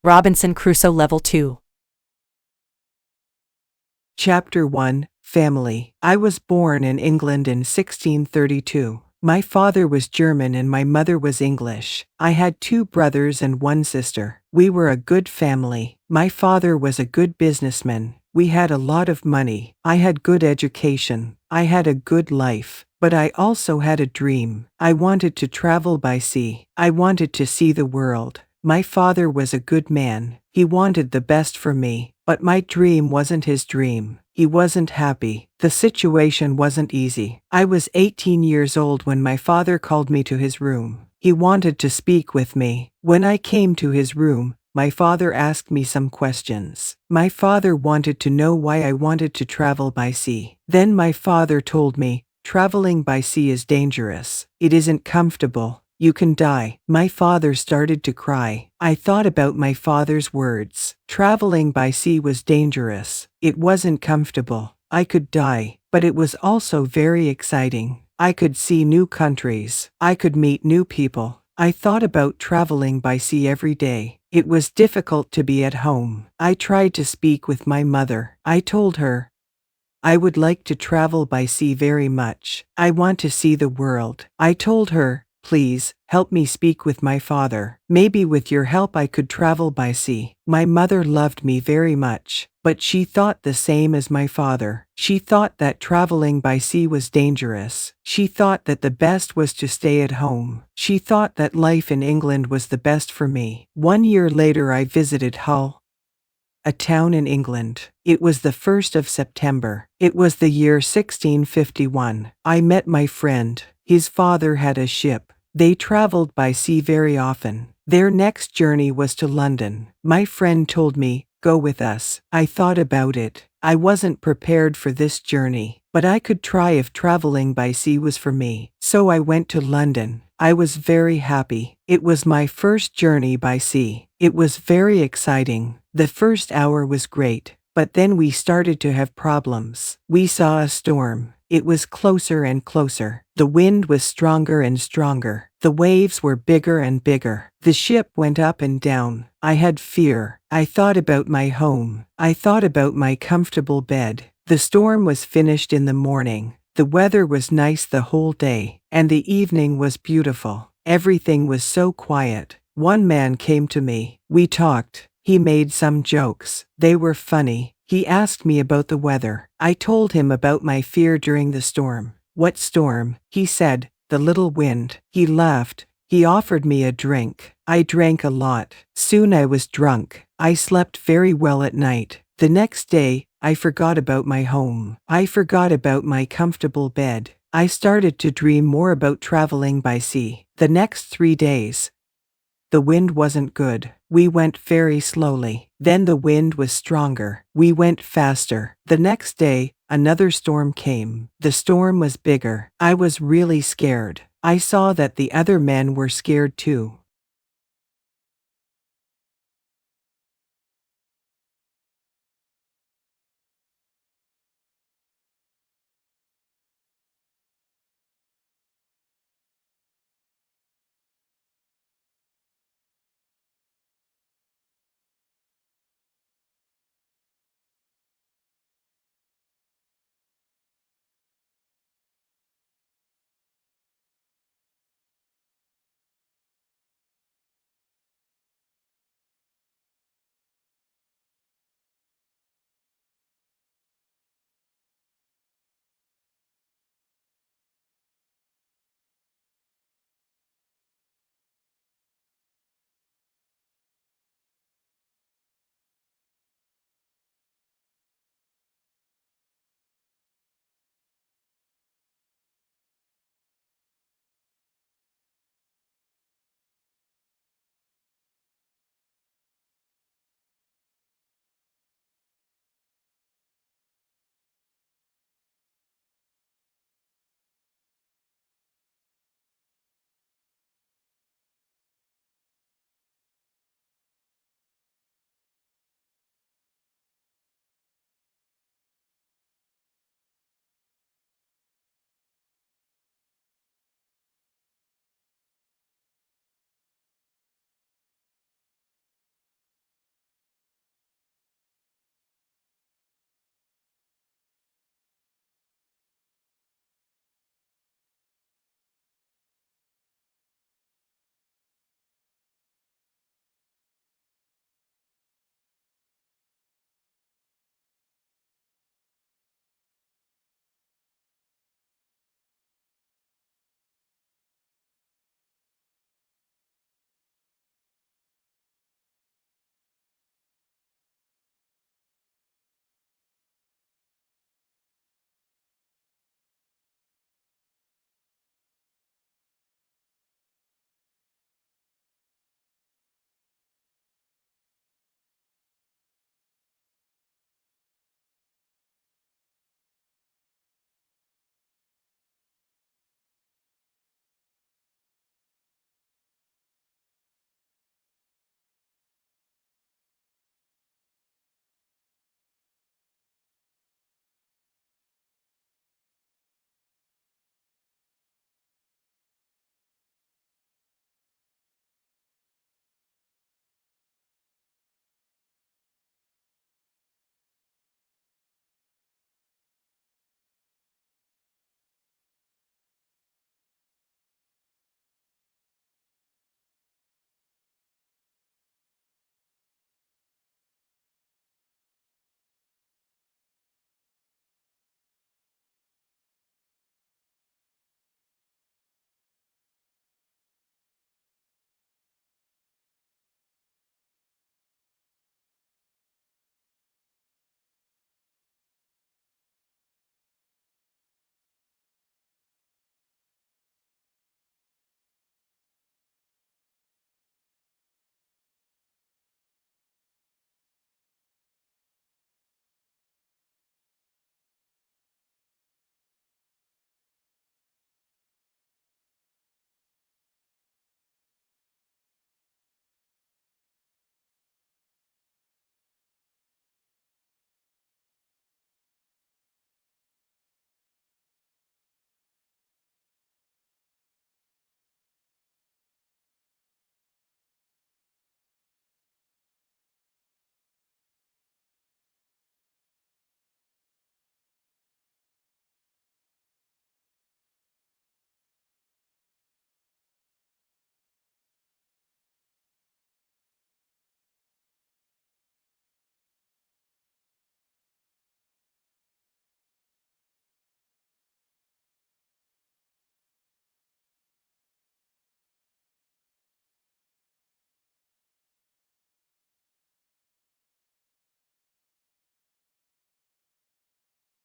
Robinson Crusoe Level 2. Chapter 1, Family. I was born in England in 1632. My father was German and my mother was English. I had 2 brothers and 1 sister. We were a good family. My father was a good businessman. We had a lot of money. I had good education. I had a good life. But I also had a dream. I wanted to travel by sea. I wanted to see the world. My father was a good man. He wanted the best for me, but my dream wasn't his dream. He wasn't happy. The situation wasn't easy. I was 18 years old when my father called me to his room. He wanted to speak with me. When I came to his room, my father asked me some questions. My father wanted to know why I wanted to travel by sea. Then my father told me, traveling by sea is dangerous. It isn't comfortable. You can die. My father started to cry. I thought about my father's words. Traveling by sea was dangerous. It wasn't comfortable. I could die, but it was also very exciting. I could see new countries. I could meet new people. I thought about traveling by sea every day. It was difficult to be at home. I tried to speak with my mother. I told her, I would like to travel by sea very much. I want to see the world. I told her, please, help me speak with my father. Maybe with your help I could travel by sea. My mother loved me very much, but she thought the same as my father. She thought that traveling by sea was dangerous. She thought that the best was to stay at home. She thought that life in England was the best for me. 1 year later I visited Hull, a town in England. It was the 1st of September. It was the year 1651. I met my friend. His father had a ship. They traveled by sea very often. Their next journey was to London. My friend told me, go with us. I thought about it. I wasn't prepared for this journey, but I could try if traveling by sea was for me. So I went to London. I was very happy. It was my first journey by sea. It was very exciting. The first hour was great, but then we started to have problems. We saw a storm. It was closer and closer. The wind was stronger and stronger. The waves were bigger and bigger. The ship went up and down. I had fear. I thought about my home. I thought about my comfortable bed. The storm was finished in the morning. The weather was nice the whole day, and the evening was beautiful. Everything was so quiet. One man came to me. We talked. He made some jokes. They were funny. He asked me about the weather. I told him about my fear during the storm. What storm? He said, the little wind. He laughed. He offered me a drink. I drank a lot. Soon I was drunk. I slept very well at night. The next day, I forgot about my home. I forgot about my comfortable bed. I started to dream more about traveling by sea. The next 3 days, the wind wasn't good. We went very slowly. Then the wind was stronger. We went faster. The next day, another storm came. The storm was bigger. I was really scared. I saw that the other men were scared too.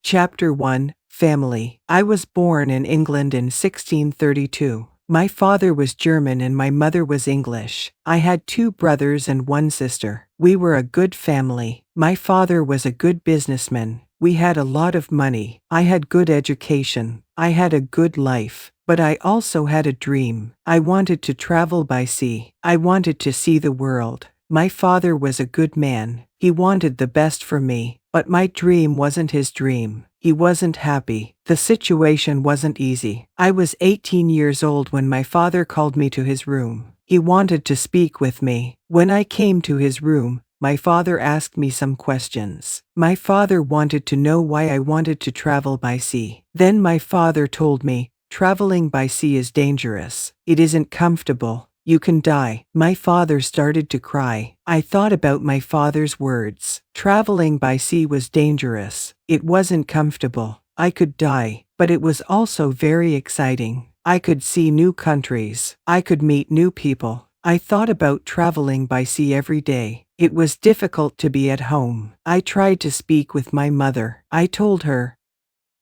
Chapter 1, Family. I was born in England in 1632. My father was German and my mother was English. I had 2 brothers and 1 sister. We were a good family. My father was a good businessman. We had a lot of money. I had good education. I had a good life. But I also had a dream. I wanted to travel by sea. I wanted to see the world. My father was a good man. He wanted the best for me. But my dream wasn't his dream. He wasn't happy. The situation wasn't easy. I was 18 years old when my father called me to his room. He wanted to speak with me. When I came to his room, my father asked me some questions. My father wanted to know why I wanted to travel by sea. Then my father told me, traveling by sea is dangerous. It isn't comfortable. You can die. My father started to cry. I thought about my father's words. Traveling by sea was dangerous. It wasn't comfortable. I could die, but it was also very exciting. I could see new countries. I could meet new people. I thought about traveling by sea every day. It was difficult to be at home. I tried to speak with my mother. I told her,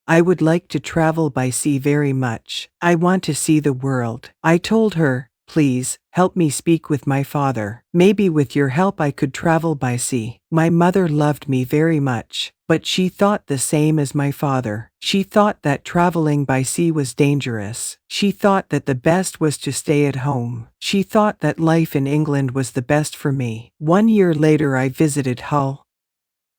I would like to travel by sea very much. I want to see the world. I told her, please, help me speak with my father. Maybe with your help I could travel by sea. My mother loved me very much, but she thought the same as my father. She thought that traveling by sea was dangerous. She thought that the best was to stay at home. She thought that life in England was the best for me. 1 year later I visited Hull,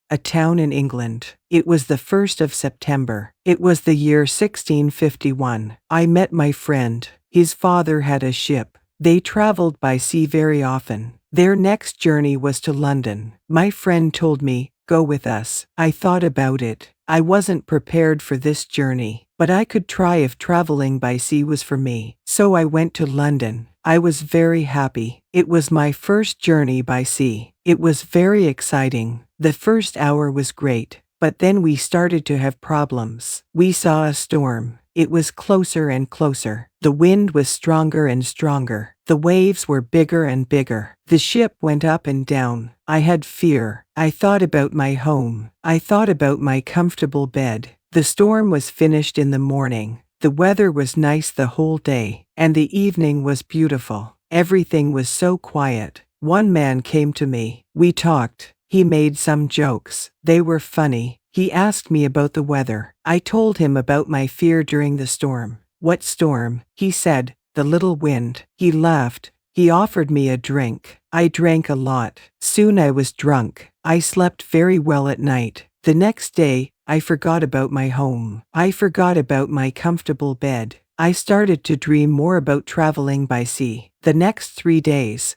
a town in England. It was the 1st of September. It was the year 1651. I met my friend. His father had a ship. They traveled by sea very often. Their next journey was to London. My friend told me, go with us. I thought about it. I wasn't prepared for this journey, but I could try if traveling by sea was for me. So I went to London. I was very happy. It was my first journey by sea. It was very exciting. The first hour was great, but then we started to have problems. We saw a storm. It was closer and closer. The wind was stronger and stronger. The waves were bigger and bigger. The ship went up and down. I had fear. I thought about my home. I thought about my comfortable bed. The storm was finished in the morning. The weather was nice the whole day, and the evening was beautiful. Everything was so quiet. One man came to me. We talked. He made some jokes. They were funny. He asked me about the weather. I told him about my fear during the storm. What storm? He said, the little wind. He laughed. He offered me a drink. I drank a lot. Soon I was drunk. I slept very well at night. The next day, I forgot about my home. I forgot about my comfortable bed. I started to dream more about traveling by sea. The next 3 days,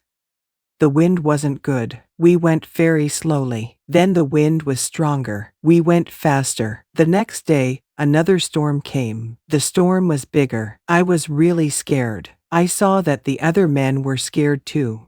the wind wasn't good. We went very slowly. Then the wind was stronger. We went faster. The next day, another storm came. The storm was bigger. I was really scared. I saw that the other men were scared too.